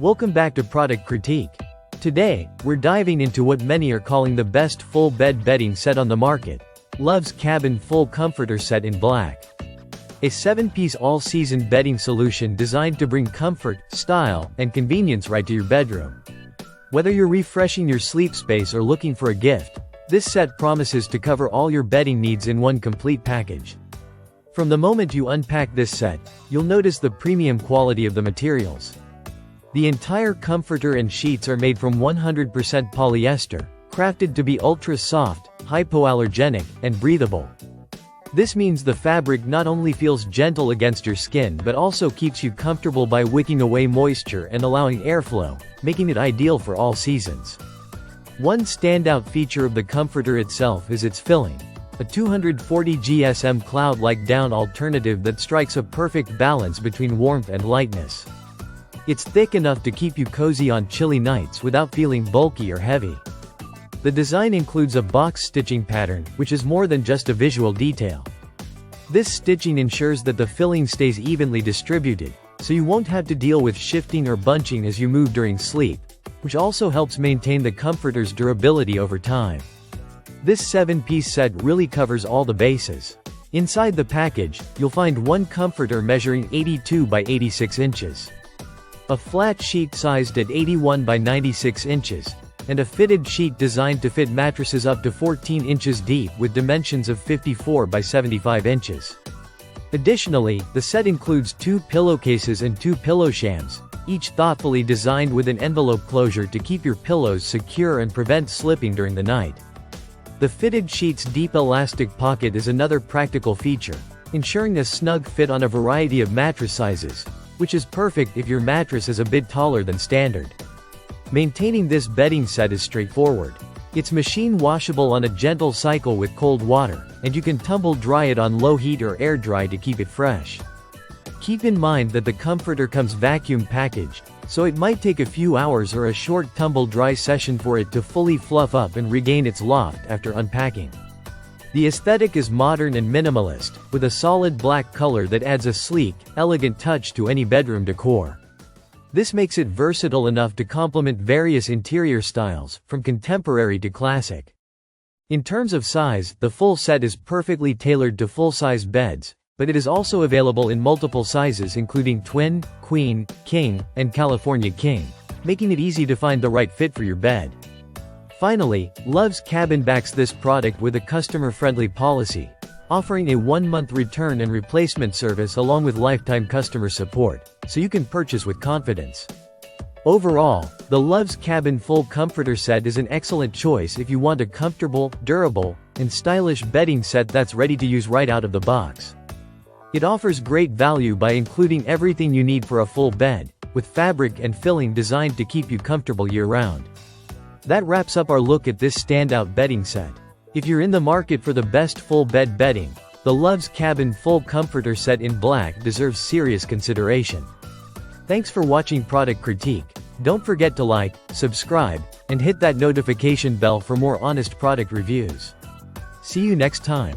Welcome back to Product Critique. Today, we're diving into what many are calling the best full bed bedding set on the market. Love's Cabin Full Comforter Set in Black. A 7-piece all-season bedding solution designed to bring comfort, style, and convenience right to your bedroom. Whether you're refreshing your sleep space or looking for a gift, this set promises to cover all your bedding needs in one complete package. From the moment you unpack this set, you'll notice the premium quality of the materials. The entire comforter and sheets are made from 100% polyester, crafted to be ultra-soft, hypoallergenic, and breathable. This means the fabric not only feels gentle against your skin but also keeps you comfortable by wicking away moisture and allowing airflow, making it ideal for all seasons. One standout feature of the comforter itself is its filling, a 240 GSM cloud-like down alternative that strikes a perfect balance between warmth and lightness. It's thick enough to keep you cozy on chilly nights without feeling bulky or heavy. The design includes a box stitching pattern, which is more than just a visual detail. This stitching ensures that the filling stays evenly distributed, so you won't have to deal with shifting or bunching as you move during sleep, which also helps maintain the comforter's durability over time. This 7-piece set really covers all the bases. Inside the package, you'll find one comforter measuring 82 by 86 inches. A flat sheet sized at 81 by 96 inches, and a fitted sheet designed to fit mattresses up to 14 inches deep with dimensions of 54 by 75 inches. Additionally, the set includes 2 pillowcases and 2 pillow shams, each thoughtfully designed with an envelope closure to keep your pillows secure and prevent slipping during the night. The fitted sheet's deep elastic pocket is another practical feature, ensuring a snug fit on a variety of mattress sizes, which is perfect if your mattress is a bit taller than standard. Maintaining this bedding set is straightforward. It's machine washable on a gentle cycle with cold water, and you can tumble dry it on low heat or air dry to keep it fresh. Keep in mind that the comforter comes vacuum packaged, so it might take a few hours or a short tumble dry session for it to fully fluff up and regain its loft after unpacking. The aesthetic is modern and minimalist, with a solid black color that adds a sleek, elegant touch to any bedroom decor. This makes it versatile enough to complement various interior styles, from contemporary to classic. In terms of size, the full set is perfectly tailored to full-size beds, but it is also available in multiple sizes including twin, queen, king, and California king, making it easy to find the right fit for your bed. Finally, Love's Cabin backs this product with a customer-friendly policy, offering a 1-month return and replacement service along with lifetime customer support, so you can purchase with confidence. Overall, the Love's Cabin Full Comforter Set is an excellent choice if you want a comfortable, durable, and stylish bedding set that's ready to use right out of the box. It offers great value by including everything you need for a full bed, with fabric and filling designed to keep you comfortable year-round. That wraps up our look at this standout bedding set. If you're in the market for the best full bed bedding, the Love's Cabin Full Comforter Set in Black deserves serious consideration. Thanks for watching Product Critique. Don't forget to like, subscribe, and hit that notification bell for more honest product reviews. See you next time.